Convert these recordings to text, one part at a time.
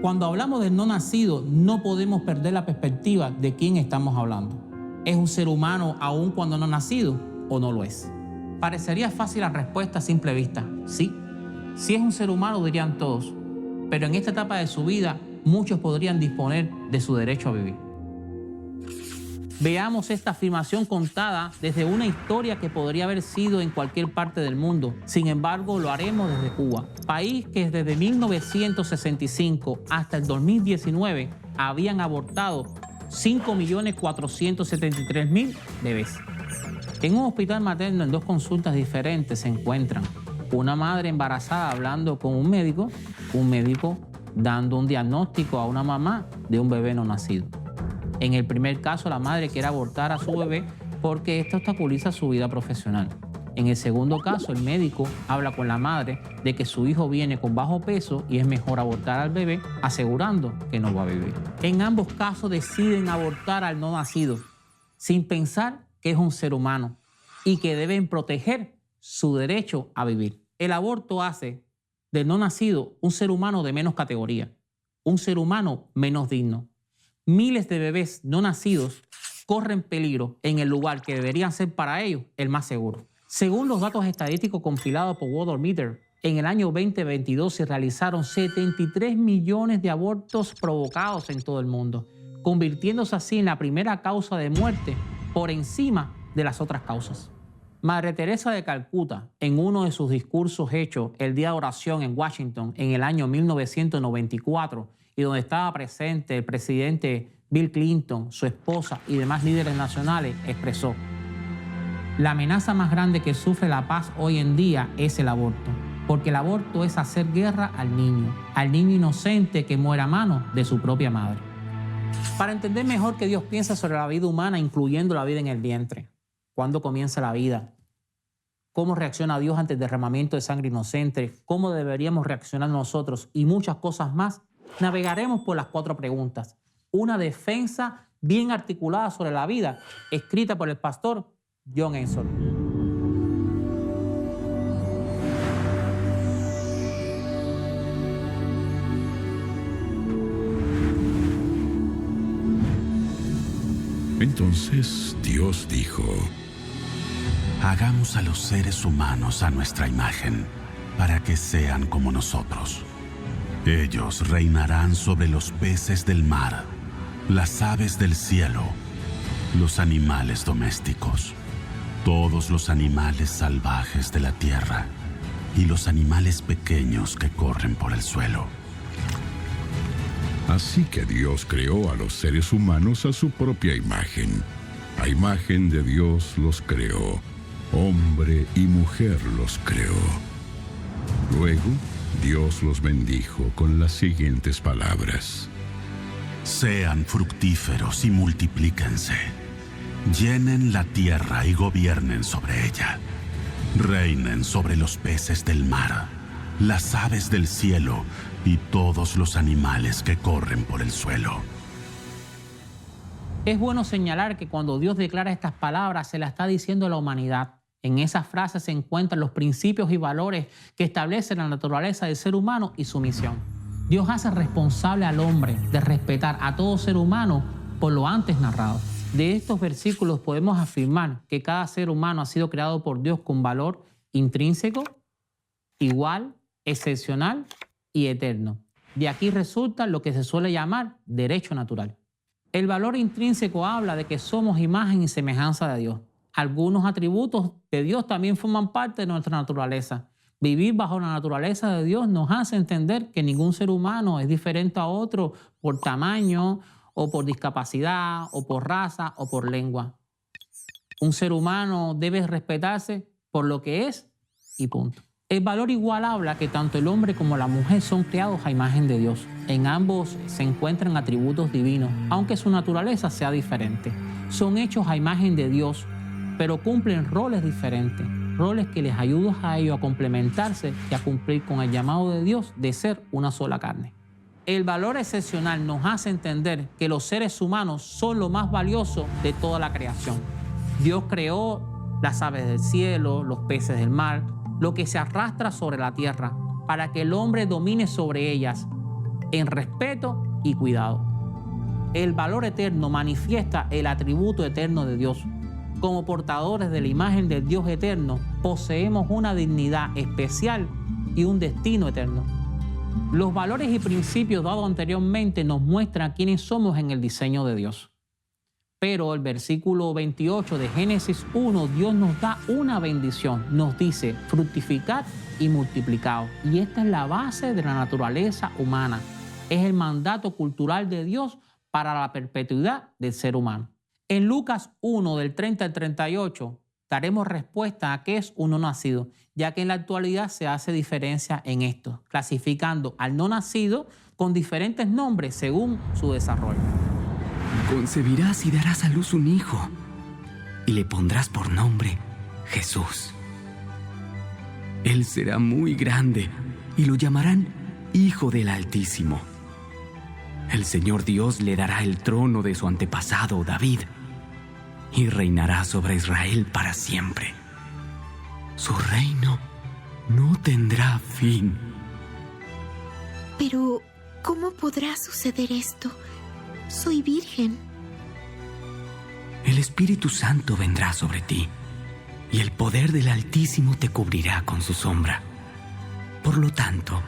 Cuando hablamos del no nacido, no podemos perder la perspectiva de quién estamos hablando. ¿Es un ser humano aún cuando no nacido o no lo es? Parecería fácil la respuesta a simple vista. Sí, si es un ser humano dirían todos, pero en esta etapa de su vida muchos podrían disponer de su derecho a vivir. Veamos esta afirmación contada desde una historia que podría haber sido en cualquier parte del mundo. Sin embargo, lo haremos desde Cuba, país que desde 1965 hasta el 2019 habían abortado 5.473.000 bebés. En un hospital materno, en 2 consultas diferentes, se encuentran una madre embarazada hablando con un médico dando un diagnóstico a una mamá de un bebé no nacido. En el primer caso, la madre quiere abortar a su bebé porque esto obstaculiza su vida profesional. En el segundo caso, el médico habla con la madre de que su hijo viene con bajo peso y es mejor abortar al bebé, asegurando que no va a vivir. En ambos casos deciden abortar al no nacido, sin pensar que es un ser humano y que deben proteger su derecho a vivir. El aborto hace del no nacido un ser humano de menos categoría, un ser humano menos digno. Miles de bebés no nacidos corren peligro en el lugar que deberían ser para ellos el más seguro. Según los datos estadísticos compilados por Worldometer, en el año 2022 se realizaron 73 millones de abortos provocados en todo el mundo, convirtiéndose así en la primera causa de muerte por encima de las otras causas. Madre Teresa de Calcuta, en uno de sus discursos hechos el día de oración en Washington en el año 1994, y donde estaba presente el presidente Bill Clinton, su esposa y demás líderes nacionales, expresó: la amenaza más grande que sufre la paz hoy en día es el aborto, porque el aborto es hacer guerra al niño inocente que muere a manos de su propia madre. Para entender mejor qué Dios piensa sobre la vida humana, incluyendo la vida en el vientre, cuándo comienza la vida, cómo reacciona Dios ante el derramamiento de sangre inocente, cómo deberíamos reaccionar nosotros y muchas cosas más, navegaremos por las 4 preguntas. Una defensa bien articulada sobre la vida, escrita por el pastor John Ensor. Entonces Dios dijo: hagamos a los seres humanos a nuestra imagen, para que sean como nosotros. Ellos reinarán sobre los peces del mar, las aves del cielo, los animales domésticos, todos los animales salvajes de la tierra y los animales pequeños que corren por el suelo. Así que Dios creó a los seres humanos a su propia imagen. A imagen de Dios los creó, hombre y mujer los creó. Luego, Dios los bendijo con las siguientes palabras: sean fructíferos y multiplíquense. Llenen la tierra y gobiernen sobre ella. Reinen sobre los peces del mar, las aves del cielo y todos los animales que corren por el suelo. Es bueno señalar que cuando Dios declara estas palabras, se las está diciendo a la humanidad. En esas frases se encuentran los principios y valores que establecen la naturaleza del ser humano y su misión. Dios hace responsable al hombre de respetar a todo ser humano por lo antes narrado. De estos versículos podemos afirmar que cada ser humano ha sido creado por Dios con valor intrínseco, igual, excepcional y eterno. De aquí resulta lo que se suele llamar derecho natural. El valor intrínseco habla de que somos imagen y semejanza de Dios. Algunos atributos de Dios también forman parte de nuestra naturaleza. Vivir bajo la naturaleza de Dios nos hace entender que ningún ser humano es diferente a otro por tamaño o por discapacidad o por raza o por lengua. Un ser humano debe respetarse por lo que es y punto. El valor igual habla que tanto el hombre como la mujer son creados a imagen de Dios. En ambos se encuentran atributos divinos, aunque su naturaleza sea diferente. Son hechos a imagen de Dios, pero cumplen roles diferentes, roles que les ayudan a ellos a complementarse y a cumplir con el llamado de Dios de ser una sola carne. El valor excepcional nos hace entender que los seres humanos son lo más valioso de toda la creación. Dios creó las aves del cielo, los peces del mar, lo que se arrastra sobre la tierra, para que el hombre domine sobre ellas. en respeto y cuidado. El valor eterno manifiesta el atributo eterno de Dios. Como portadores de la imagen del Dios eterno, poseemos una dignidad especial y un destino eterno. Los valores y principios dados anteriormente nos muestran quiénes somos en el diseño de Dios. Pero el versículo 28 de Génesis 1, Dios nos da una bendición. Nos dice, fructificad y multiplicaos. Y esta es la base de la naturaleza humana. Es el mandato cultural de Dios para la perpetuidad del ser humano. En Lucas 1, del 30 al 38, daremos respuesta a qué es un no nacido, ya que en la actualidad se hace diferencia en esto, clasificando al no nacido con diferentes nombres según su desarrollo. Concebirás y darás a luz un hijo, y le pondrás por nombre Jesús. Él será muy grande, y lo llamarán Hijo del Altísimo. El Señor Dios le dará el trono de su antepasado David, y reinará sobre Israel para siempre. Su reino no tendrá fin. Pero, ¿cómo podrá suceder esto? Soy virgen. El Espíritu Santo vendrá sobre ti, y el poder del Altísimo te cubrirá con su sombra. Por lo tanto,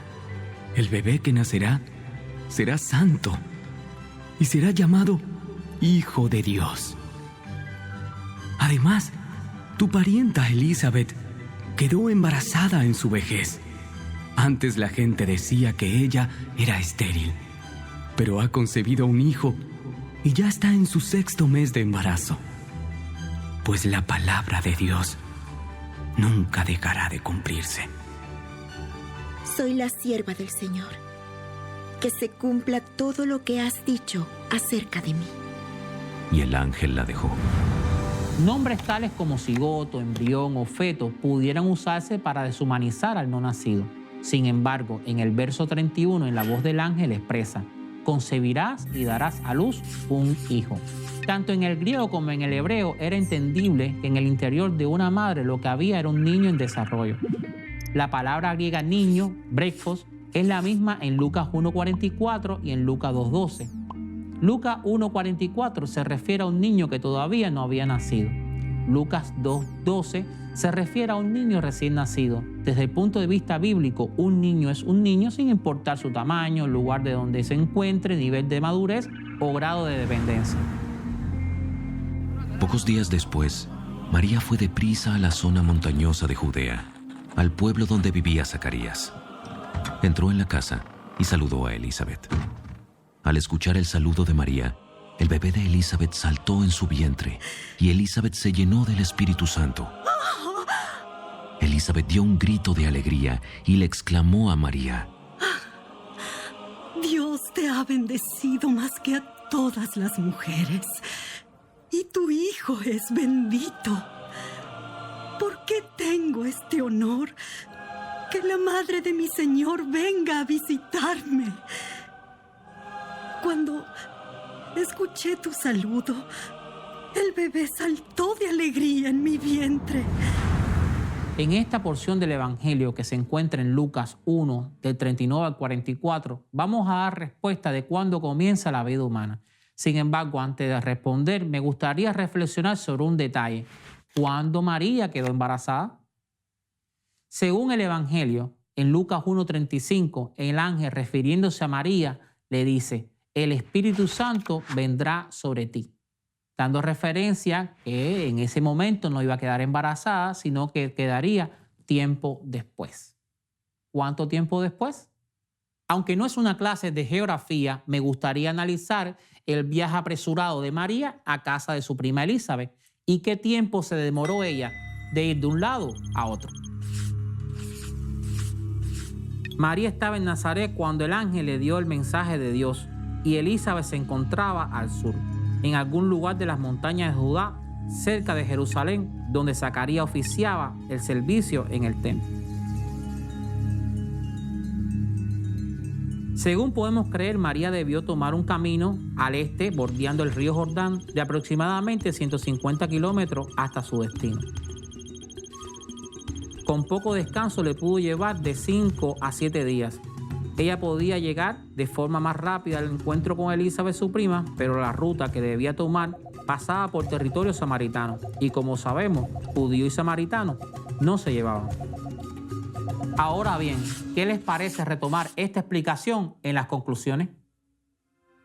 el bebé que nacerá será santo, y será llamado Hijo de Dios. Además, tu parienta Elizabeth quedó embarazada en su vejez. Antes la gente decía que ella era estéril, pero ha concebido un hijo y ya está en su 6º mes de embarazo. Pues la palabra de Dios nunca dejará de cumplirse. Soy la sierva del Señor. Que se cumpla todo lo que has dicho acerca de mí. Y el ángel la dejó. Nombres tales como cigoto, embrión o feto pudieran usarse para deshumanizar al no nacido. Sin embargo, en el verso 31, en la voz del ángel expresa, concebirás y darás a luz un hijo. Tanto en el griego como en el hebreo era entendible que en el interior de una madre lo que había era un niño en desarrollo. La palabra griega niño, brephos, es la misma en Lucas 1:44 y en Lucas 2:12. Lucas 1:44 se refiere a un niño que todavía no había nacido. Lucas 2:12 se refiere a un niño recién nacido. Desde el punto de vista bíblico, un niño es un niño sin importar su tamaño, el lugar de donde se encuentre, nivel de madurez o grado de dependencia. Pocos días después, María fue deprisa a la zona montañosa de Judea, al pueblo donde vivía Zacarías. Entró en la casa y saludó a Elizabeth. Al escuchar el saludo de María, el bebé de Elizabeth saltó en su vientre y Elizabeth se llenó del Espíritu Santo. Elizabeth dio un grito de alegría y le exclamó a María: Dios te ha bendecido más que a todas las mujeres, y tu hijo es bendito. ¿Por qué tengo este honor? Que la madre de mi Señor venga a visitarme. Cuando escuché tu saludo, el bebé saltó de alegría en mi vientre. En esta porción del Evangelio que se encuentra en Lucas 1, del 39 al 44, vamos a dar respuesta de cuándo comienza la vida humana. Sin embargo, antes de responder, me gustaría reflexionar sobre un detalle. ¿Cuándo María quedó embarazada? Según el Evangelio, en Lucas 1:35, el ángel, refiriéndose a María, le dice: el Espíritu Santo vendrá sobre ti, dando referencia que en ese momento no iba a quedar embarazada, sino que quedaría tiempo después. ¿Cuánto tiempo después? Aunque no es una clase de geografía, me gustaría analizar el viaje apresurado de María a casa de su prima Elizabeth y qué tiempo se demoró ella de ir de un lado a otro. María estaba en Nazaret cuando el ángel le dio el mensaje de Dios y Elizabeth se encontraba al sur, en algún lugar de las montañas de Judá, cerca de Jerusalén, donde Zacarías oficiaba el servicio en el templo. Según podemos creer, María debió tomar un camino al este, bordeando el río Jordán, de aproximadamente 150 kilómetros hasta su destino. Con poco descanso le pudo llevar de 5 a 7 días. Ella podía llegar de forma más rápida al encuentro con Elizabeth, su prima, pero la ruta que debía tomar pasaba por territorio samaritano. Y como sabemos, judío y samaritano no se llevaban. Ahora bien, ¿qué les parece retomar esta explicación en las conclusiones?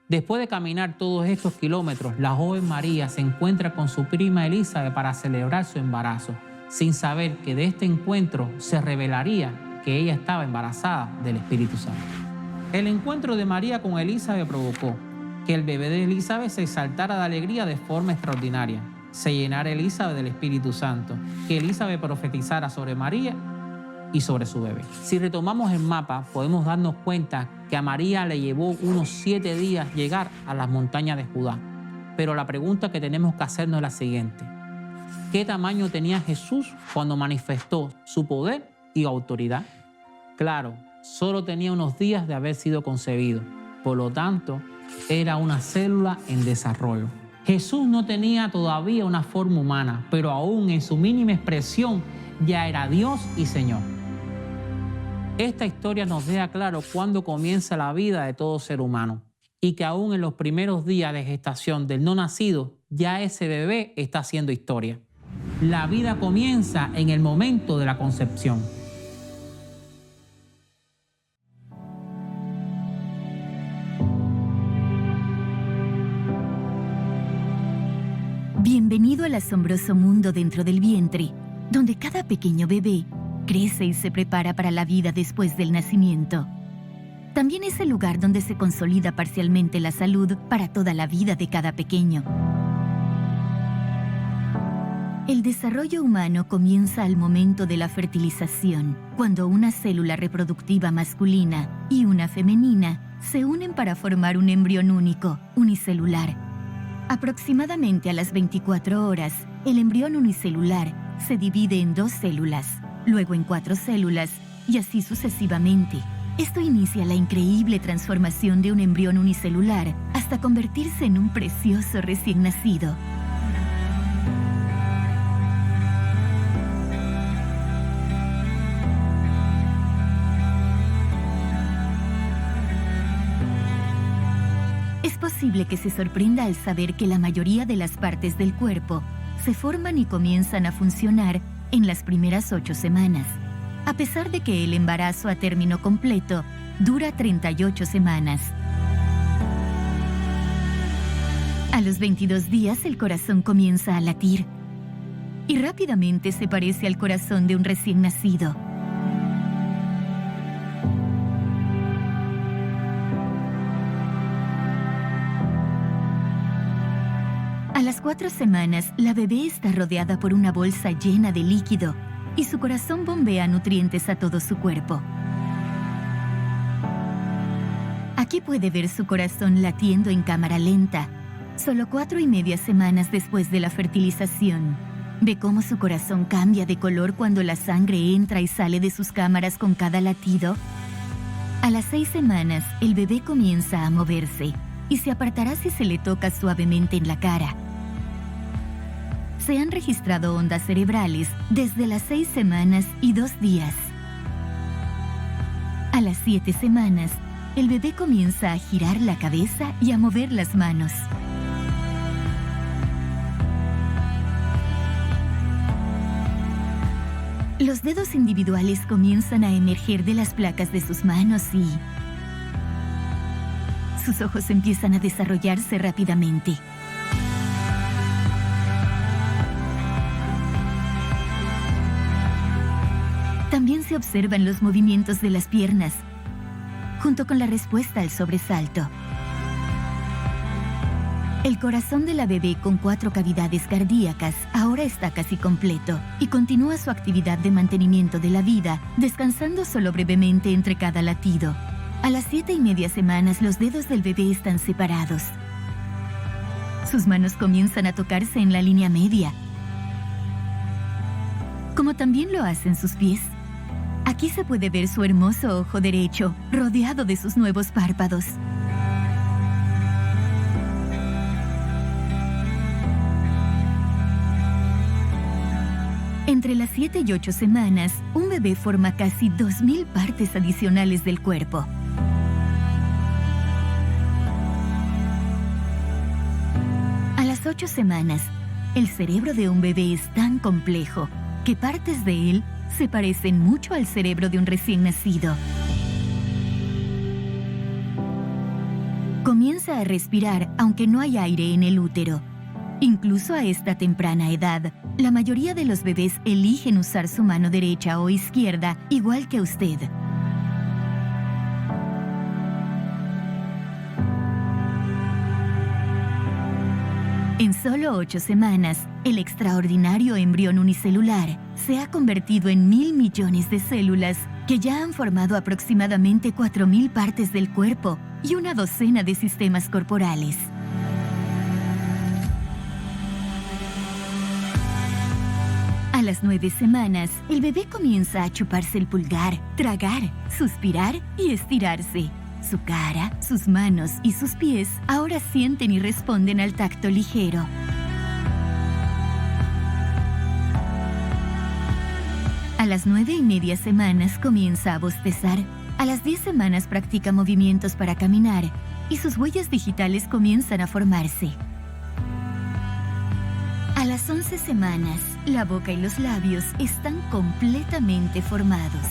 Después de caminar todos estos kilómetros, la joven María se encuentra con su prima Elizabeth para celebrar su embarazo, sin saber que de este encuentro se revelaría que ella estaba embarazada del Espíritu Santo. El encuentro de María con Elizabeth provocó que el bebé de Elizabeth se exaltara de alegría de forma extraordinaria, se llenara Elizabeth del Espíritu Santo, que Elizabeth profetizara sobre María y sobre su bebé. Si retomamos el mapa, podemos darnos cuenta que a María le llevó unos 7 días llegar a las montañas de Judá. Pero la pregunta que tenemos que hacernos es la siguiente: ¿qué tamaño tenía Jesús cuando manifestó su poder y autoridad? Claro, solo tenía unos días de haber sido concebido. Por lo tanto, era una célula en desarrollo. Jesús no tenía todavía una forma humana, pero aún en su mínima expresión ya era Dios y Señor. Esta historia nos deja claro cuándo comienza la vida de todo ser humano y que aún en los primeros días de gestación del no nacido, ya ese bebé está haciendo historia. La vida comienza en el momento de la concepción. Bienvenido al asombroso mundo dentro del vientre, donde cada pequeño bebé crece y se prepara para la vida después del nacimiento. También es el lugar donde se consolida parcialmente la salud para toda la vida de cada pequeño. El desarrollo humano comienza al momento de la fertilización, cuando una célula reproductiva masculina y una femenina se unen para formar un embrión único, unicelular. Aproximadamente a las 24 horas, el embrión unicelular se divide en 2 células, luego en 4 células y así sucesivamente. Esto inicia la increíble transformación de un embrión unicelular hasta convertirse en un precioso recién nacido. Es posible que se sorprenda al saber que la mayoría de las partes del cuerpo se forman y comienzan a funcionar en las primeras 8 semanas, a pesar de que el embarazo a término completo dura 38 semanas. A los 22 días el corazón comienza a latir y rápidamente se parece al corazón de un recién nacido. A las 4 semanas, la bebé está rodeada por una bolsa llena de líquido y su corazón bombea nutrientes a todo su cuerpo. Aquí puede ver su corazón latiendo en cámara lenta, solo 4,5 semanas después de la fertilización. Ve cómo su corazón cambia de color cuando la sangre entra y sale de sus cámaras con cada latido. A las 6 semanas, el bebé comienza a moverse y se apartará si se le toca suavemente en la cara. Se han registrado ondas cerebrales desde las 6 semanas y 2 días. A las 7 semanas, el bebé comienza a girar la cabeza y a mover las manos. Los dedos individuales comienzan a emerger de las placas de sus manos y sus ojos empiezan a desarrollarse rápidamente. También se observan los movimientos de las piernas, junto con la respuesta al sobresalto. El corazón de la bebé con 4 cavidades cardíacas ahora está casi completo y continúa su actividad de mantenimiento de la vida, descansando solo brevemente entre cada latido. A las 7,5 semanas, los dedos del bebé están separados. Sus manos comienzan a tocarse en la línea media, como también lo hacen sus pies. Aquí se puede ver su hermoso ojo derecho, rodeado de sus nuevos párpados. Entre las 7 y 8 semanas, un bebé forma casi 2,000 partes adicionales del cuerpo. 8 semanas, el cerebro de un bebé es tan complejo que partes de él se parecen mucho al cerebro de un recién nacido. Comienza a respirar aunque no hay aire en el útero. Incluso a esta temprana edad, la mayoría de los bebés eligen usar su mano derecha o izquierda igual que usted. En solo 8 semanas, el extraordinario embrión unicelular se ha convertido en 1.000 millones de células que ya han formado aproximadamente 4.000 partes del cuerpo y una docena de sistemas corporales. A las 9 semanas, el bebé comienza a chuparse el pulgar, tragar, suspirar y estirarse. Su cara, sus manos y sus pies ahora sienten y responden al tacto ligero. A las 9:30 semanas comienza a bostezar. A las 10 semanas practica movimientos para caminar y sus huellas digitales comienzan a formarse. A las 11 semanas, la boca y los labios están completamente formados.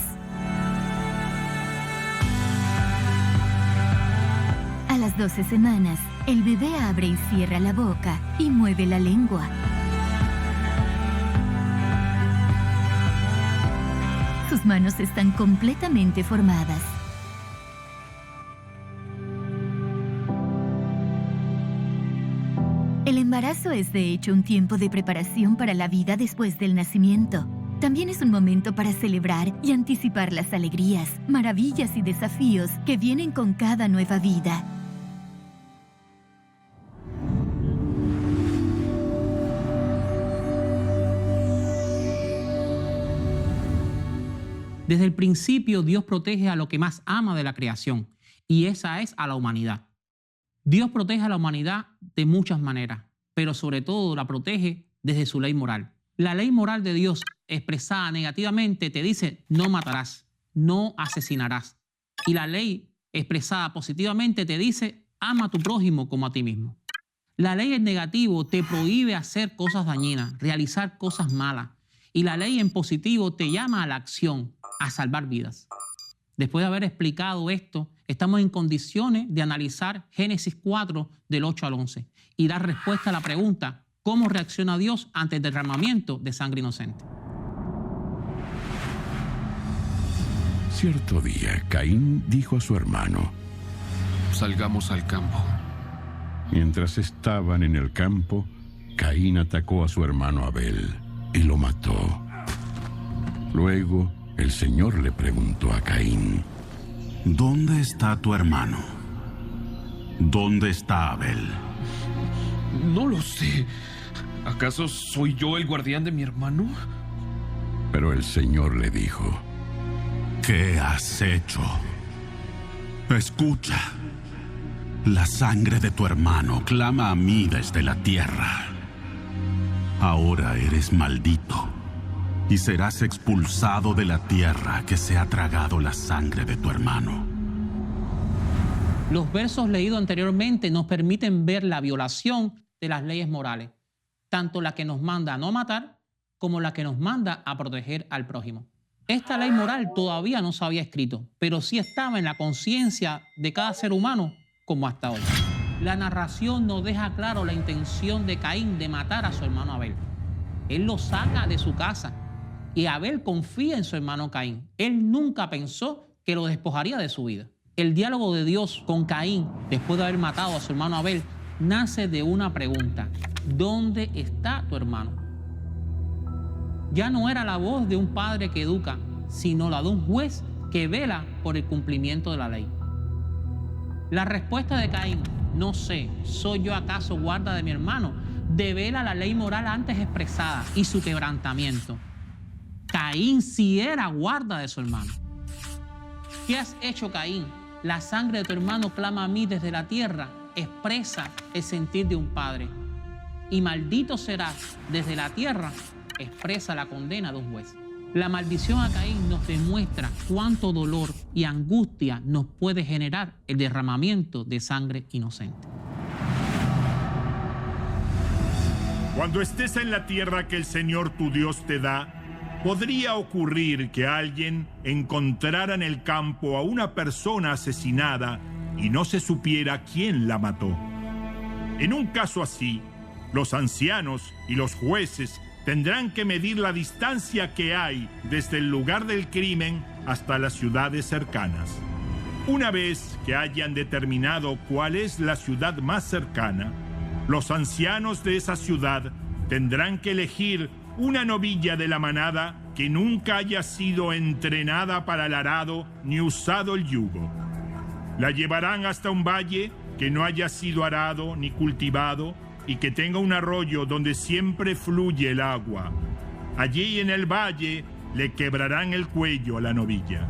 A las 12 semanas, el bebé abre y cierra la boca y mueve la lengua. Sus manos están completamente formadas. El embarazo es de hecho un tiempo de preparación para la vida después del nacimiento. También es un momento para celebrar y anticipar las alegrías, maravillas y desafíos que vienen con cada nueva vida. Desde el principio, Dios protege a lo que más ama de la creación, y esa es a la humanidad. Dios protege a la humanidad de muchas maneras, pero sobre todo la protege desde su ley moral. La ley moral de Dios, expresada negativamente, te dice: no matarás, no asesinarás. Y la ley expresada positivamente te dice: ama a tu prójimo como a ti mismo. La ley en negativo te prohíbe hacer cosas dañinas, realizar cosas malas. Y la ley en positivo te llama a la acción, a salvar vidas. Después de haber explicado esto, estamos en condiciones de analizar Génesis 4 del 8 al 11 y dar respuesta a la pregunta: ¿cómo reacciona Dios ante el derramamiento de sangre inocente? Cierto día, Caín dijo a su hermano: salgamos al campo. Mientras estaban en el campo, Caín atacó a su hermano Abel y lo mató. Luego, el Señor le preguntó a Caín: ¿dónde está tu hermano? ¿Dónde está Abel? No lo sé. ¿Acaso soy yo el guardián de mi hermano? Pero el Señor le dijo: ¿qué has hecho? Escucha. La sangre de tu hermano clama a mí desde la tierra. Ahora eres maldito y serás expulsado de la tierra que se ha tragado la sangre de tu hermano. Los versos leídos anteriormente nos permiten ver la violación de las leyes morales, tanto la que nos manda a no matar como la que nos manda a proteger al prójimo. Esta ley moral todavía no se había escrito, pero sí estaba en la conciencia de cada ser humano como hasta hoy. La narración nos deja claro la intención de Caín de matar a su hermano Abel. Él lo saca de su casa y Abel confía en su hermano Caín. Él nunca pensó que lo despojaría de su vida. El diálogo de Dios con Caín, después de haber matado a su hermano Abel, nace de una pregunta: ¿dónde está tu hermano? Ya no era la voz de un padre que educa, sino la de un juez que vela por el cumplimiento de la ley. La respuesta de Caín: no sé, ¿soy yo acaso guarda de mi hermano?, devela la ley moral antes expresada y su quebrantamiento. Caín sí era guarda de su hermano. ¿Qué has hecho, Caín? La sangre de tu hermano clama a mí desde la tierra, expresa el sentir de un padre. Y maldito serás desde la tierra, expresa la condena de un juez. La maldición a Caín nos demuestra cuánto dolor y angustia nos puede generar el derramamiento de sangre inocente. Cuando estés en la tierra que el Señor tu Dios te da, podría ocurrir que alguien encontrara en el campo a una persona asesinada y no se supiera quién la mató. En un caso así, los ancianos y los jueces tendrán que medir la distancia que hay desde el lugar del crimen hasta las ciudades cercanas. Una vez que hayan determinado cuál es la ciudad más cercana, los ancianos de esa ciudad tendrán que elegir una novilla de la manada que nunca haya sido entrenada para el arado ni usado el yugo. La llevarán hasta un valle que no haya sido arado ni cultivado y que tenga un arroyo donde siempre fluye el agua. Allí en el valle le quebrarán el cuello a la novilla.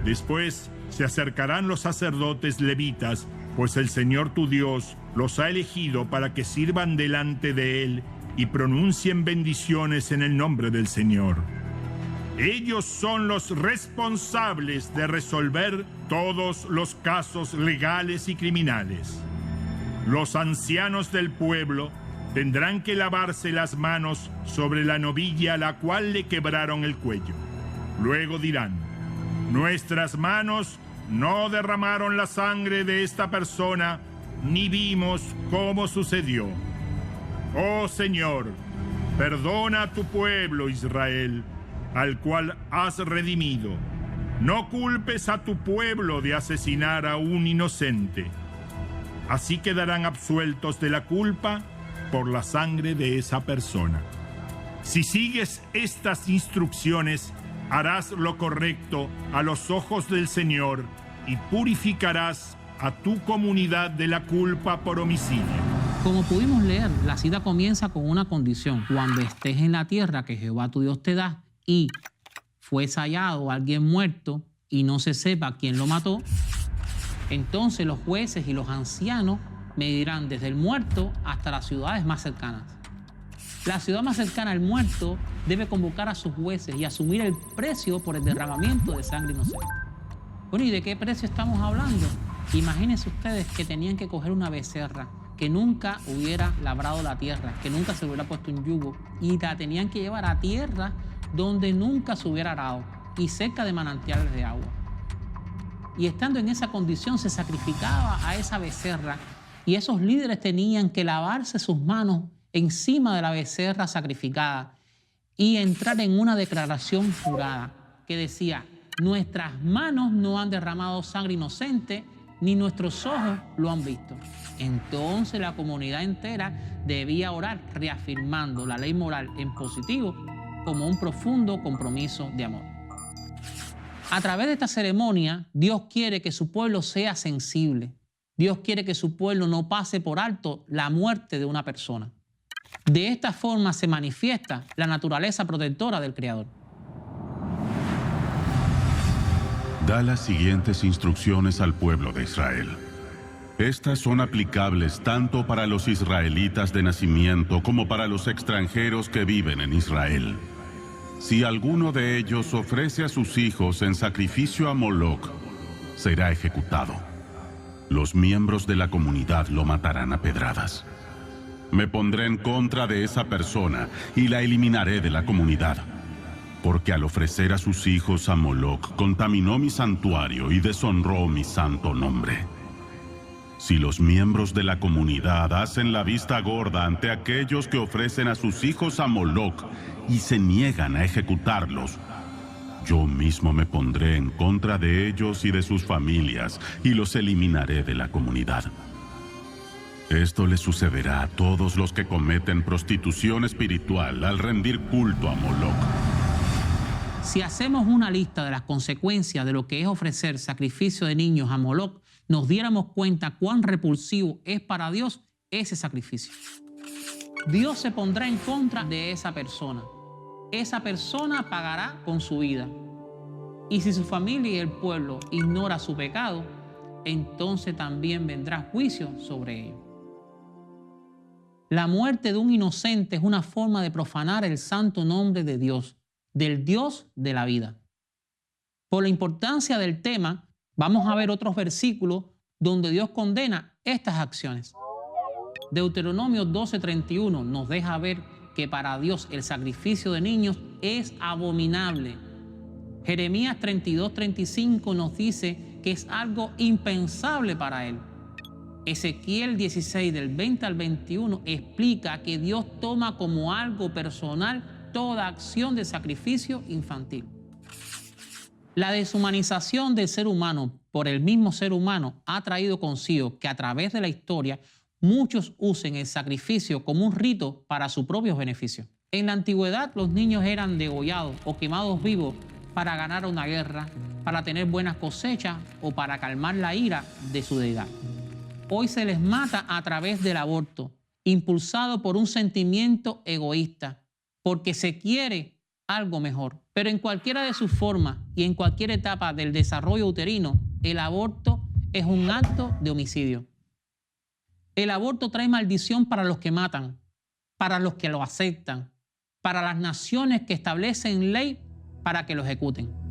Después se acercarán los sacerdotes levitas, pues el Señor tu Dios los ha elegido para que sirvan delante de Él y pronuncien bendiciones en el nombre del Señor. Ellos son los responsables de resolver todos los casos legales y criminales. Los ancianos del pueblo tendrán que lavarse las manos sobre la novilla a la cual le quebraron el cuello. Luego dirán: nuestras manos no derramaron la sangre de esta persona, ni vimos cómo sucedió. Oh Señor, perdona a tu pueblo Israel, al cual has redimido. No culpes a tu pueblo de asesinar a un inocente. Así quedarán absueltos de la culpa por la sangre de esa persona. Si sigues estas instrucciones, harás lo correcto a los ojos del Señor y purificarás a tu comunidad de la culpa por homicidio. Como pudimos leer, la cita comienza con una condición: cuando estés en la tierra que Jehová tu Dios te da y fuese hallado alguien muerto y no se sepa quién lo mató, entonces los jueces y los ancianos medirán desde el muerto hasta las ciudades más cercanas. La ciudad más cercana al muerto debe convocar a sus jueces y asumir el precio por el derramamiento de sangre inocente. Bueno, ¿y de qué precio estamos hablando? Imagínense ustedes que tenían que coger una becerra que nunca hubiera labrado la tierra, que nunca se hubiera puesto un yugo, y la tenían que llevar a tierra donde nunca se hubiera arado y cerca de manantiales de agua. Y estando en esa condición se sacrificaba a esa becerra, y esos líderes tenían que lavarse sus manos encima de la becerra sacrificada y entrar en una declaración jurada que decía: nuestras manos no han derramado sangre inocente, ni nuestros ojos lo han visto. Entonces la comunidad entera debía orar, reafirmando la ley moral en positivo como un profundo compromiso de amor. A través de esta ceremonia, Dios quiere que su pueblo sea sensible. Dios quiere que su pueblo no pase por alto la muerte de una persona. De esta forma se manifiesta la naturaleza protectora del Creador. Da las siguientes instrucciones al pueblo de Israel. Estas son aplicables tanto para los israelitas de nacimiento como para los extranjeros que viven en Israel. Si alguno de ellos ofrece a sus hijos en sacrificio a Moloc, será ejecutado. Los miembros de la comunidad lo matarán a pedradas. Me pondré en contra de esa persona y la eliminaré de la comunidad, porque al ofrecer a sus hijos a Moloc contaminó mi santuario y deshonró mi santo nombre. Si los miembros de la comunidad hacen la vista gorda ante aquellos que ofrecen a sus hijos a Moloc y se niegan a ejecutarlos, yo mismo me pondré en contra de ellos y de sus familias y los eliminaré de la comunidad. Esto les sucederá a todos los que cometen prostitución espiritual al rendir culto a Moloc. Si hacemos una lista de las consecuencias de lo que es ofrecer sacrificio de niños a Moloc, nos diéramos cuenta cuán repulsivo es para Dios ese sacrificio. Dios se pondrá en contra de esa persona. Esa persona pagará con su vida. Y si su familia y el pueblo ignora su pecado, entonces también vendrá juicio sobre ellos. La muerte de un inocente es una forma de profanar el santo nombre de Dios, del Dios de la vida. Por la importancia del tema, vamos a ver otros versículos donde Dios condena estas acciones. Deuteronomio 12:31 nos deja ver que para Dios el sacrificio de niños es abominable. Jeremías 32:35 nos dice que es algo impensable para Él. Ezequiel 16 del 20 al 21 explica que Dios toma como algo personal toda acción de sacrificio infantil. La deshumanización del ser humano por el mismo ser humano ha traído consigo que a través de la historia muchos usen el sacrificio como un rito para su propio beneficio. En la antigüedad los niños eran degollados o quemados vivos para ganar una guerra, para tener buenas cosechas o para calmar la ira de su deidad. Hoy se les mata a través del aborto, impulsado por un sentimiento egoísta, porque se quiere algo mejor. Pero en cualquiera de sus formas y en cualquier etapa del desarrollo uterino, el aborto es un acto de homicidio. El aborto trae maldición para los que matan, para los que lo aceptan, para las naciones que establecen ley para que lo ejecuten.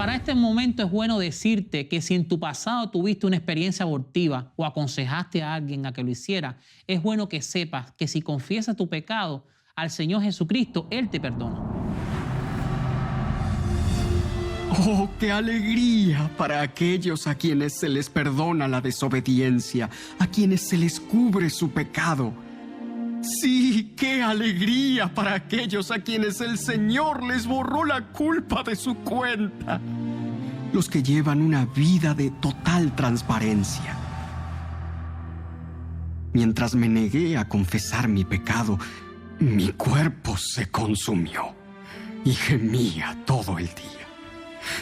Para este momento es bueno decirte que si en tu pasado tuviste una experiencia abortiva o aconsejaste a alguien a que lo hiciera, es bueno que sepas que si confiesas tu pecado al Señor Jesucristo, Él te perdona. ¡Oh, qué alegría para aquellos a quienes se les perdona la desobediencia, a quienes se les cubre su pecado! ¡Sí, qué alegría para aquellos a quienes el Señor les borró la culpa de su cuenta! Los que llevan una vida de total transparencia. Mientras me negué a confesar mi pecado, mi cuerpo se consumió y gemía todo el día.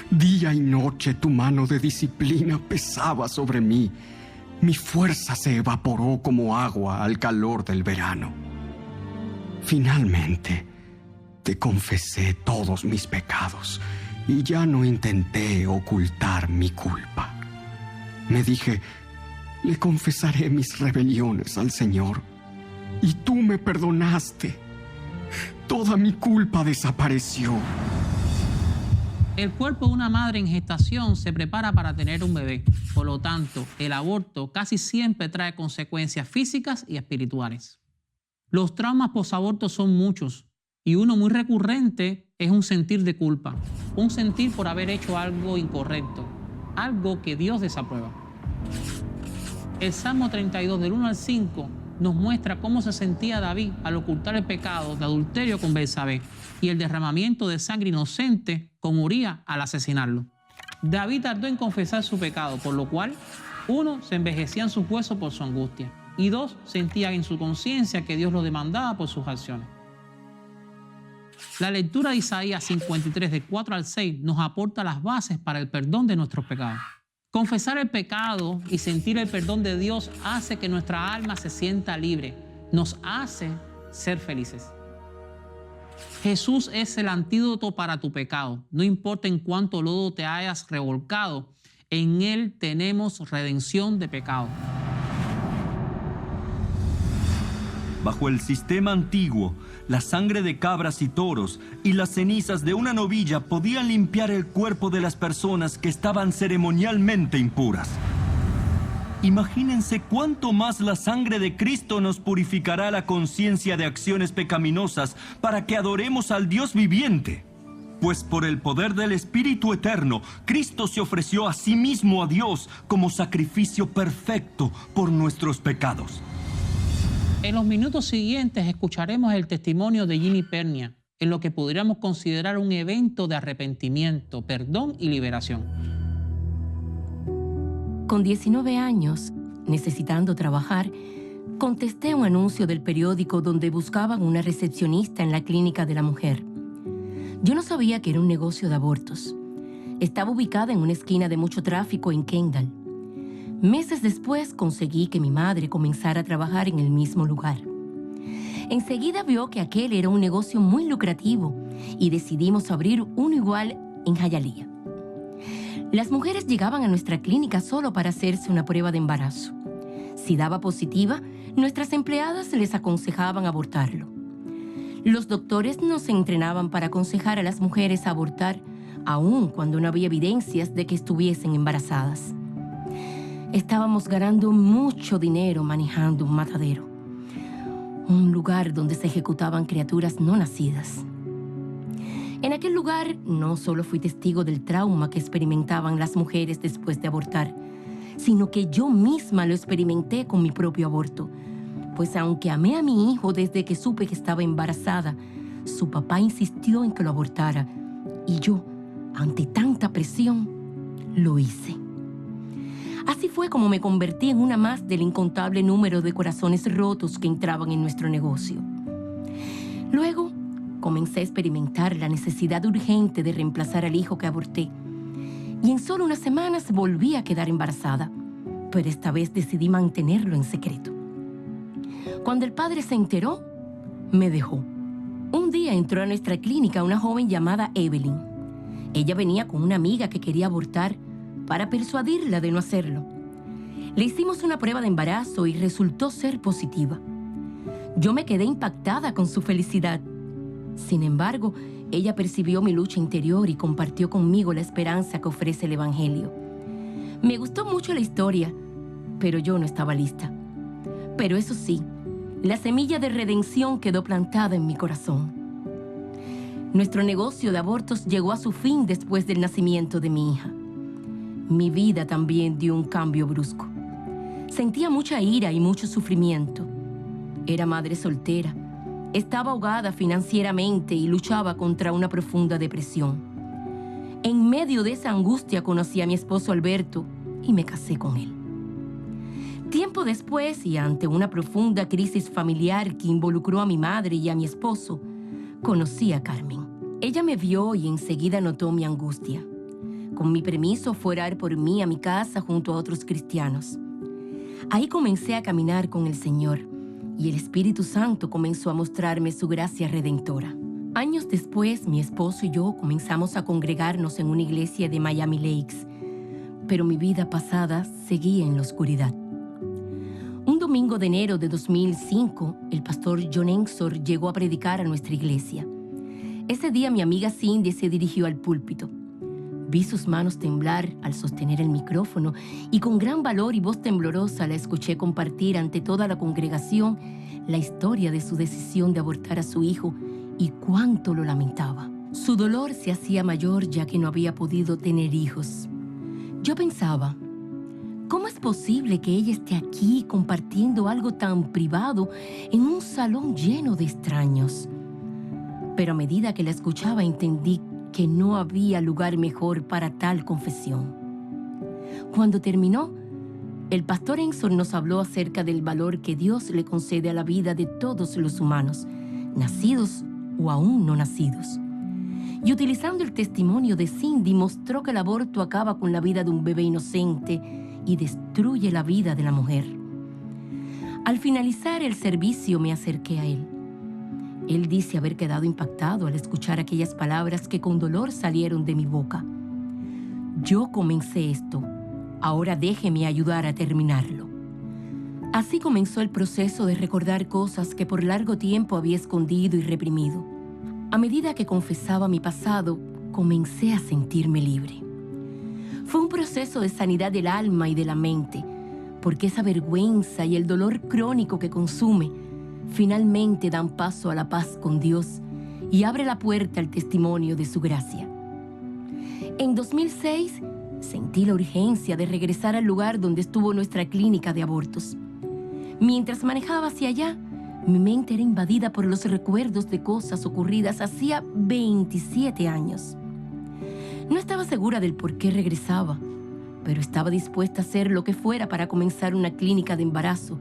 Día y noche tu mano de disciplina pesaba sobre mí. Mi fuerza se evaporó como agua al calor del verano. Finalmente, te confesé todos mis pecados y ya no intenté ocultar mi culpa. Me dije, le confesaré mis rebeliones al Señor y tú me perdonaste. Toda mi culpa desapareció. El cuerpo de una madre en gestación se prepara para tener un bebé. Por lo tanto, el aborto casi siempre trae consecuencias físicas y espirituales. Los traumas posaborto son muchos y uno muy recurrente es un sentir de culpa, un sentir por haber hecho algo incorrecto, algo que Dios desaprueba. El Salmo 32 del 1 al 5 nos muestra cómo se sentía David al ocultar el pecado de adulterio con Betsabé y el derramamiento de sangre inocente con Uría al asesinarlo. David tardó en confesar su pecado, por lo cual 1, se envejecían sus huesos por su angustia. Y 2, sentía en su conciencia que Dios lo demandaba por sus acciones. La lectura de Isaías 53, de 4 al 6, nos aporta las bases para el perdón de nuestros pecados. Confesar el pecado y sentir el perdón de Dios hace que nuestra alma se sienta libre, nos hace ser felices. Jesús es el antídoto para tu pecado. No importa en cuánto lodo te hayas revolcado, en Él tenemos redención de pecado. Bajo el sistema antiguo, la sangre de cabras y toros y las cenizas de una novilla podían limpiar el cuerpo de las personas que estaban ceremonialmente impuras. Imagínense cuánto más la sangre de Cristo nos purificará la conciencia de acciones pecaminosas para que adoremos al Dios viviente. Pues por el poder del Espíritu Eterno, Cristo se ofreció a sí mismo a Dios como sacrificio perfecto por nuestros pecados. En los minutos siguientes escucharemos el testimonio de Ginny Pernia, en lo que podríamos considerar un evento de arrepentimiento, perdón y liberación. Con 19 años, necesitando trabajar, contesté un anuncio del periódico donde buscaban una recepcionista en la clínica de la mujer. Yo no sabía que era un negocio de abortos. Estaba ubicada en una esquina de mucho tráfico en Kendall. Meses después conseguí que mi madre comenzara a trabajar en el mismo lugar. Enseguida vio que aquel era un negocio muy lucrativo y decidimos abrir uno igual en Hialeah. Las mujeres llegaban a nuestra clínica solo para hacerse una prueba de embarazo. Si daba positiva, nuestras empleadas les aconsejaban abortarlo. Los doctores nos entrenaban para aconsejar a las mujeres a abortar, aun cuando no había evidencias de que estuviesen embarazadas. Estábamos ganando mucho dinero manejando un matadero, un lugar donde se ejecutaban criaturas no nacidas. En aquel lugar no solo fui testigo del trauma que experimentaban las mujeres después de abortar, sino que yo misma lo experimenté con mi propio aborto. Pues aunque amé a mi hijo desde que supe que estaba embarazada, su papá insistió en que lo abortara y yo, ante tanta presión, lo hice. Así fue como me convertí en una más del incontable número de corazones rotos que entraban en nuestro negocio. Luego, comencé a experimentar la necesidad urgente de reemplazar al hijo que aborté. Y en solo unas semanas volví a quedar embarazada, pero esta vez decidí mantenerlo en secreto. Cuando el padre se enteró, me dejó. Un día entró a nuestra clínica una joven llamada Evelyn. Ella venía con una amiga que quería abortar para persuadirla de no hacerlo. Le hicimos una prueba de embarazo y resultó ser positiva. Yo me quedé impactada con su felicidad. Sin embargo, ella percibió mi lucha interior y compartió conmigo la esperanza que ofrece el Evangelio. Me gustó mucho la historia, pero yo no estaba lista. Pero eso sí, la semilla de redención quedó plantada en mi corazón. Nuestro negocio de abortos llegó a su fin después del nacimiento de mi hija. Mi vida también dio un cambio brusco. Sentía mucha ira y mucho sufrimiento. Era madre soltera, estaba ahogada financieramente y luchaba contra una profunda depresión. En medio de esa angustia conocí a mi esposo Alberto y me casé con él. Tiempo después, y ante una profunda crisis familiar que involucró a mi madre y a mi esposo, conocí a Carmen. Ella me vio y enseguida notó mi angustia. Con mi permiso fue a orar por mí a mi casa junto a otros cristianos. Ahí comencé a caminar con el Señor y el Espíritu Santo comenzó a mostrarme su gracia redentora. Años después, mi esposo y yo comenzamos a congregarnos en una iglesia de Miami Lakes, pero mi vida pasada seguía en la oscuridad. Un domingo de enero de 2005, el pastor John Ensor llegó a predicar a nuestra iglesia. Ese día mi amiga Cindy se dirigió al púlpito. Vi sus manos temblar al sostener el micrófono y con gran valor y voz temblorosa la escuché compartir ante toda la congregación la historia de su decisión de abortar a su hijo y cuánto lo lamentaba. Su dolor se hacía mayor ya que no había podido tener hijos. Yo pensaba, ¿cómo es posible que ella esté aquí compartiendo algo tan privado en un salón lleno de extraños? Pero a medida que la escuchaba entendí que no había lugar mejor para tal confesión. Cuando terminó, el pastor Ensor nos habló acerca del valor que Dios le concede a la vida de todos los humanos, nacidos o aún no nacidos. Y utilizando el testimonio de Cindy, mostró que el aborto acaba con la vida de un bebé inocente y destruye la vida de la mujer. Al finalizar el servicio me acerqué a él. Él dice haber quedado impactado al escuchar aquellas palabras que con dolor salieron de mi boca. Yo comencé esto, ahora déjeme ayudar a terminarlo. Así comenzó el proceso de recordar cosas que por largo tiempo había escondido y reprimido. A medida que confesaba mi pasado, comencé a sentirme libre. Fue un proceso de sanidad del alma y de la mente, porque esa vergüenza y el dolor crónico que consume finalmente dan paso a la paz con Dios y abre la puerta al testimonio de su gracia. En 2006, sentí la urgencia de regresar al lugar donde estuvo nuestra clínica de abortos. Mientras manejaba hacia allá, mi mente era invadida por los recuerdos de cosas ocurridas hacía 27 años. No estaba segura del por qué regresaba, pero estaba dispuesta a hacer lo que fuera para comenzar una clínica de embarazo,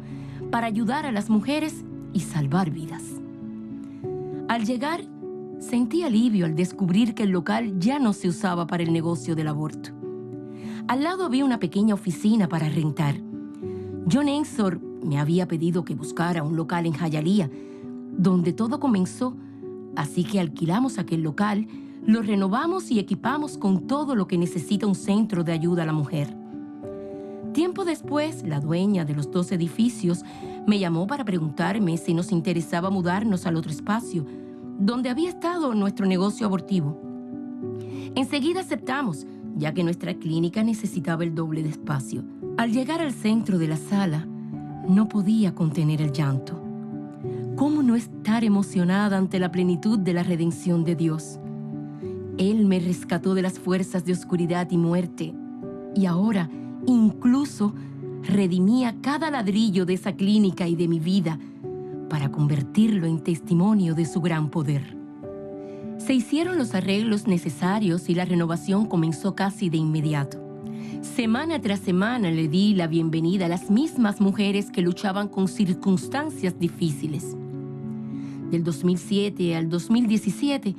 para ayudar a las mujeres y salvar vidas. Al llegar, sentí alivio al descubrir que el local ya no se usaba para el negocio del aborto. Al lado había una pequeña oficina para rentar. John Ensor me había pedido que buscara un local en Hialeah, donde todo comenzó, así que alquilamos aquel local, lo renovamos y equipamos con todo lo que necesita un centro de ayuda a la mujer. Tiempo después, la dueña de los 2 edificios me llamó para preguntarme si nos interesaba mudarnos al otro espacio, donde había estado nuestro negocio abortivo. Enseguida aceptamos, ya que nuestra clínica necesitaba el doble de espacio. Al llegar al centro de la sala, no podía contener el llanto. ¿Cómo no estar emocionada ante la plenitud de la redención de Dios? Él me rescató de las fuerzas de oscuridad y muerte, y ahora incluso redimía cada ladrillo de esa clínica y de mi vida para convertirlo en testimonio de su gran poder. Se hicieron los arreglos necesarios y la renovación comenzó casi de inmediato. Semana tras semana le di la bienvenida a las mismas mujeres que luchaban con circunstancias difíciles. Del 2007 al 2017,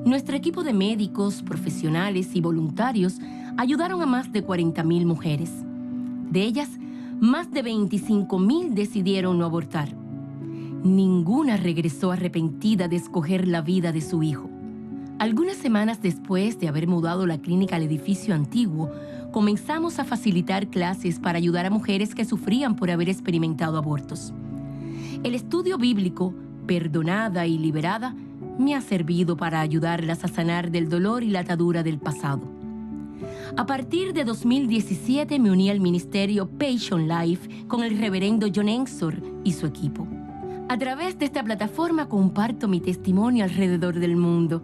nuestro equipo de médicos, profesionales y voluntarios ayudaron a más de 40,000 mujeres. De ellas, más de 25,000 decidieron no abortar. Ninguna regresó arrepentida de escoger la vida de su hijo. Algunas semanas después de haber mudado la clínica al edificio antiguo, comenzamos a facilitar clases para ayudar a mujeres que sufrían por haber experimentado abortos. El estudio bíblico, Perdonada y Liberada, me ha servido para ayudarlas a sanar del dolor y la atadura del pasado. A partir de 2017 me uní al ministerio Passion Life con el reverendo John Ensor y su equipo. A través de esta plataforma comparto mi testimonio alrededor del mundo.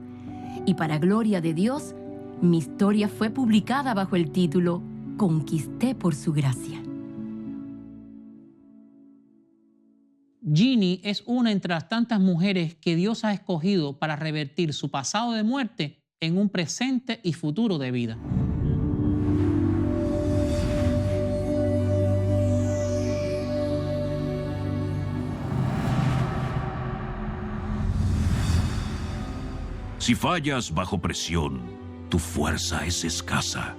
Y para gloria de Dios, mi historia fue publicada bajo el título Conquisté por su gracia. Ginny es una entre las tantas mujeres que Dios ha escogido para revertir su pasado de muerte en un presente y futuro de vida. Si fallas bajo presión, tu fuerza es escasa.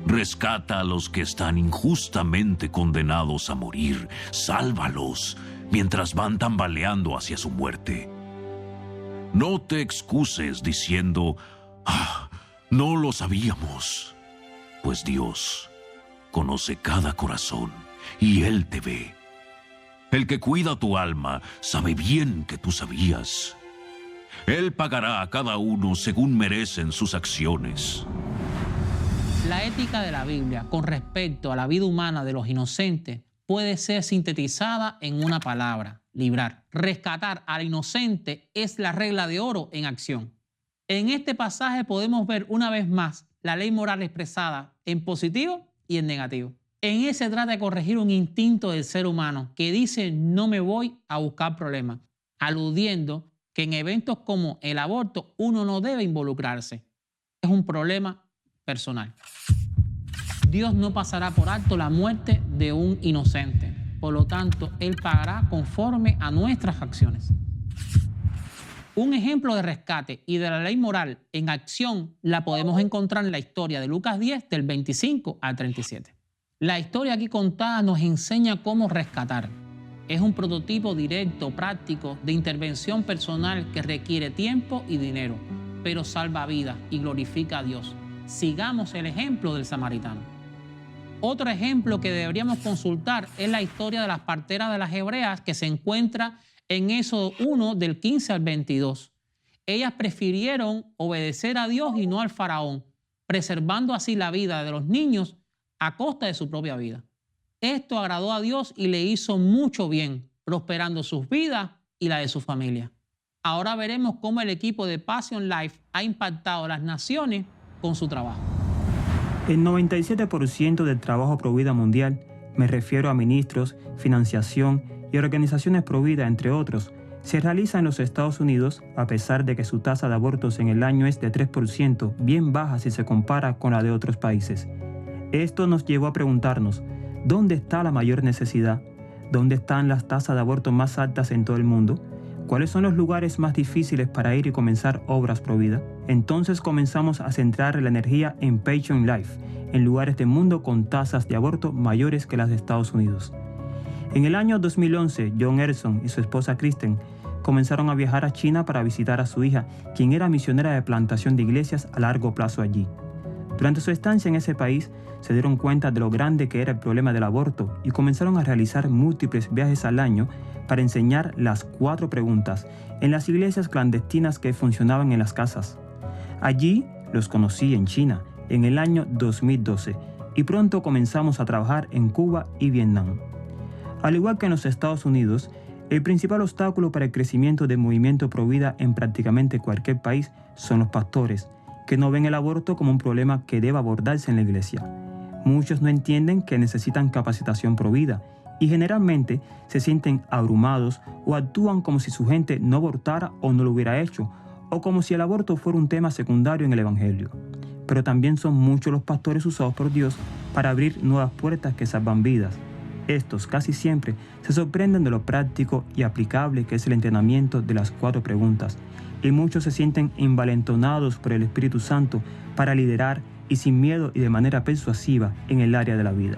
Rescata a los que están injustamente condenados a morir. Sálvalos mientras van tambaleando hacia su muerte. No te excuses diciendo, no lo sabíamos. Pues Dios conoce cada corazón y Él te ve. El que cuida tu alma sabe bien que tú sabías. Él pagará a cada uno según merecen sus acciones. La ética de la Biblia con respecto a la vida humana de los inocentes puede ser sintetizada en una palabra: librar. Rescatar al inocente es la regla de oro en acción. En este pasaje podemos ver una vez más la ley moral expresada en positivo y en negativo. En él se trata de corregir un instinto del ser humano que dice no me voy a buscar problemas, aludiendo que en eventos como el aborto uno no debe involucrarse. Es un problema personal. Dios no pasará por alto la muerte de un inocente. Por lo tanto, Él pagará conforme a nuestras acciones. Un ejemplo de rescate y de la ley moral en acción la podemos encontrar en la historia de Lucas 10, del 25 al 37. La historia aquí contada nos enseña cómo rescatar. Es un prototipo directo, práctico, de intervención personal que requiere tiempo y dinero, pero salva vidas y glorifica a Dios. Sigamos el ejemplo del samaritano. Otro ejemplo que deberíamos consultar es la historia de las parteras de las hebreas que se encuentra en Éxodo 1 del 15 al 22. Ellas prefirieron obedecer a Dios y no al faraón, preservando así la vida de los niños a costa de su propia vida. Esto agradó a Dios y le hizo mucho bien, prosperando sus vidas y la de su familia. Ahora veremos cómo el equipo de Passion Life ha impactado a las naciones con su trabajo. El 97% del trabajo pro vida mundial, me refiero a ministros, financiación y organizaciones pro vida, entre otros, se realiza en los Estados Unidos, a pesar de que su tasa de abortos en el año es de 3%, bien baja si se compara con la de otros países. Esto nos llevó a preguntarnos, ¿dónde está la mayor necesidad? ¿Dónde están las tasas de aborto más altas en todo el mundo? ¿Cuáles son los lugares más difíciles para ir y comenzar obras pro vida? Entonces comenzamos a centrar la energía en Passion Life, en lugares del mundo con tasas de aborto mayores que las de Estados Unidos. En el año 2011, John Erson y su esposa Kristen comenzaron a viajar a China para visitar a su hija, quien era misionera de plantación de iglesias a largo plazo allí. Durante su estancia en ese país, se dieron cuenta de lo grande que era el problema del aborto y comenzaron a realizar múltiples viajes al año para enseñar las 4 preguntas en las iglesias clandestinas que funcionaban en las casas. Allí los conocí en China en el año 2012 y pronto comenzamos a trabajar en Cuba y Vietnam. Al igual que en los Estados Unidos, el principal obstáculo para el crecimiento del movimiento pro vida en prácticamente cualquier país son los pastores, que no ven el aborto como un problema que deba abordarse en la iglesia. Muchos no entienden que necesitan capacitación pro vida y generalmente se sienten abrumados o actúan como si su gente no abortara o no lo hubiera hecho, o como si el aborto fuera un tema secundario en el Evangelio. Pero también son muchos los pastores usados por Dios para abrir nuevas puertas que salvan vidas. Estos casi siempre se sorprenden de lo práctico y aplicable que es el entrenamiento de las 4 preguntas, y muchos se sienten envalentonados por el Espíritu Santo para liderar y sin miedo y de manera persuasiva en el área de la vida.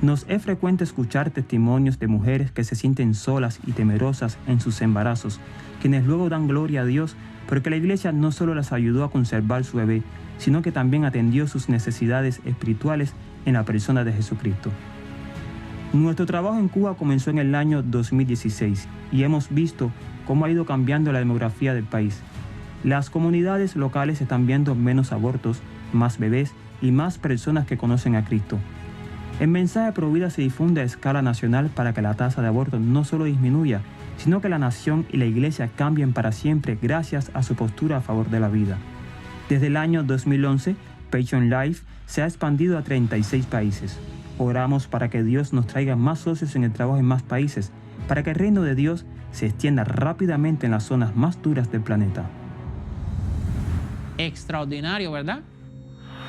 Nos es frecuente escuchar testimonios de mujeres que se sienten solas y temerosas en sus embarazos, quienes luego dan gloria a Dios porque la iglesia no solo las ayudó a conservar su bebé, sino que también atendió sus necesidades espirituales en la persona de Jesucristo. Nuestro trabajo en Cuba comenzó en el año 2016 y hemos visto cómo ha ido cambiando la demografía del país. Las comunidades locales están viendo menos abortos, más bebés y más personas que conocen a Cristo. El mensaje pro vida se difunde a escala nacional para que la tasa de aborto no solo disminuya, sino que la nación y la iglesia cambien para siempre gracias a su postura a favor de la vida. Desde el año 2011, Passion Life se ha expandido a 36 países. Oramos para que Dios nos traiga más socios en el trabajo en más países, para que el reino de Dios se extienda rápidamente en las zonas más duras del planeta. Extraordinario, ¿verdad?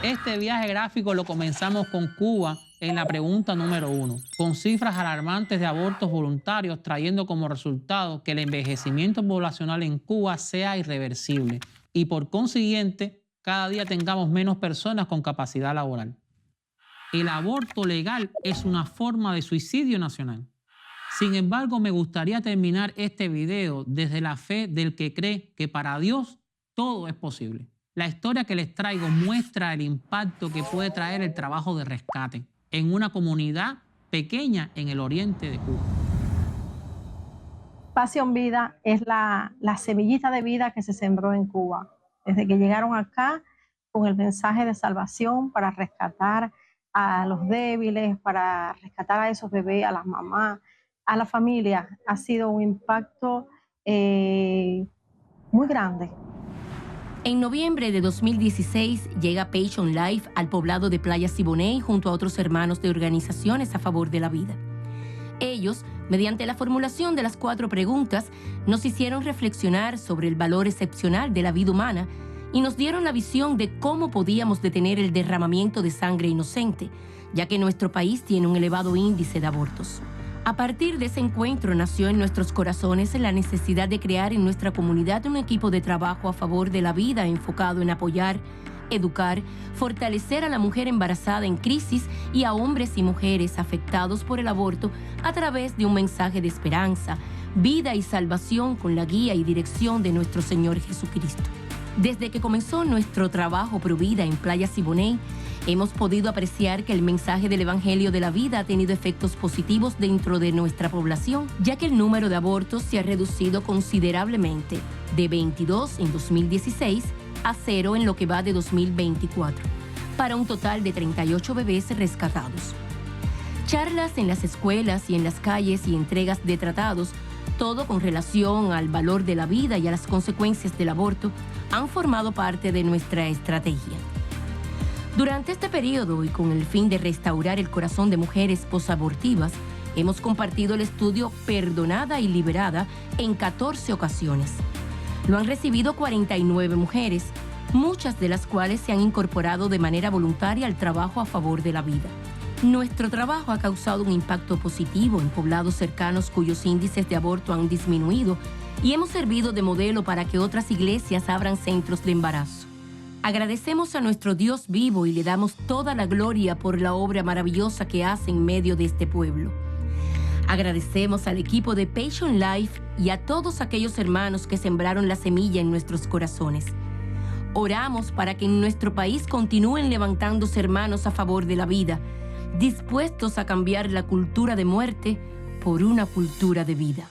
Este viaje gráfico lo comenzamos con Cuba en la pregunta número 1, con cifras alarmantes de abortos voluntarios, trayendo como resultado que el envejecimiento poblacional en Cuba sea irreversible y por consiguiente cada día tengamos menos personas con capacidad laboral. El aborto legal es una forma de suicidio nacional. Sin embargo, me gustaría terminar este video desde la fe del que cree que para Dios todo es posible. La historia que les traigo muestra el impacto que puede traer el trabajo de rescate en una comunidad pequeña en el oriente de Cuba. Pasión Vida es la semillita de vida que se sembró en Cuba. Desde que llegaron acá con el mensaje de salvación para rescatar a los débiles, para rescatar a esos bebés, a las mamás, a la familia, ha sido un impacto muy grande. En noviembre de 2016 llega Passion Life al poblado de Playa Siboney junto a otros hermanos de organizaciones a favor de la vida. Ellos, mediante la formulación de las 4 preguntas, nos hicieron reflexionar sobre el valor excepcional de la vida humana y nos dieron la visión de cómo podíamos detener el derramamiento de sangre inocente, ya que nuestro país tiene un elevado índice de abortos. A partir de ese encuentro nació en nuestros corazones la necesidad de crear en nuestra comunidad un equipo de trabajo a favor de la vida enfocado en apoyar, educar, fortalecer a la mujer embarazada en crisis y a hombres y mujeres afectados por el aborto a través de un mensaje de esperanza, vida y salvación con la guía y dirección de nuestro Señor Jesucristo. Desde que comenzó nuestro trabajo Provida en Playa Siboney, hemos podido apreciar que el mensaje del Evangelio de la vida ha tenido efectos positivos dentro de nuestra población, ya que el número de abortos se ha reducido considerablemente, de 22 en 2016 a 0 en lo que va de 2024, para un total de 38 bebés rescatados. Charlas en las escuelas y en las calles y entregas de tratados, todo con relación al valor de la vida y a las consecuencias del aborto, han formado parte de nuestra estrategia. Durante este periodo y con el fin de restaurar el corazón de mujeres posabortivas, hemos compartido el estudio Perdonada y Liberada en 14 ocasiones. Lo han recibido 49 mujeres, muchas de las cuales se han incorporado de manera voluntaria al trabajo a favor de la vida. Nuestro trabajo ha causado un impacto positivo en poblados cercanos cuyos índices de aborto han disminuido y hemos servido de modelo para que otras iglesias abran centros de embarazo. Agradecemos a nuestro Dios vivo y le damos toda la gloria por la obra maravillosa que hace en medio de este pueblo. Agradecemos al equipo de Passion Life y a todos aquellos hermanos que sembraron la semilla en nuestros corazones. Oramos para que en nuestro país continúen levantándose hermanos a favor de la vida, dispuestos a cambiar la cultura de muerte por una cultura de vida.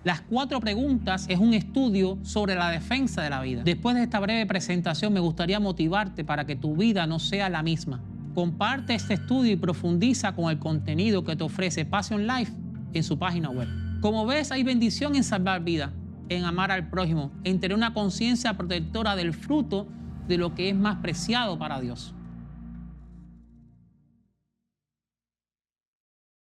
Las 4 preguntas es un estudio sobre la defensa de la vida. Después de esta breve presentación me gustaría motivarte para que tu vida no sea la misma. Comparte este estudio y profundiza con el contenido que te ofrece Passion Life en su página web. Como ves, hay bendición en salvar vida, en amar al prójimo, en tener una conciencia protectora del fruto de lo que es más preciado para Dios.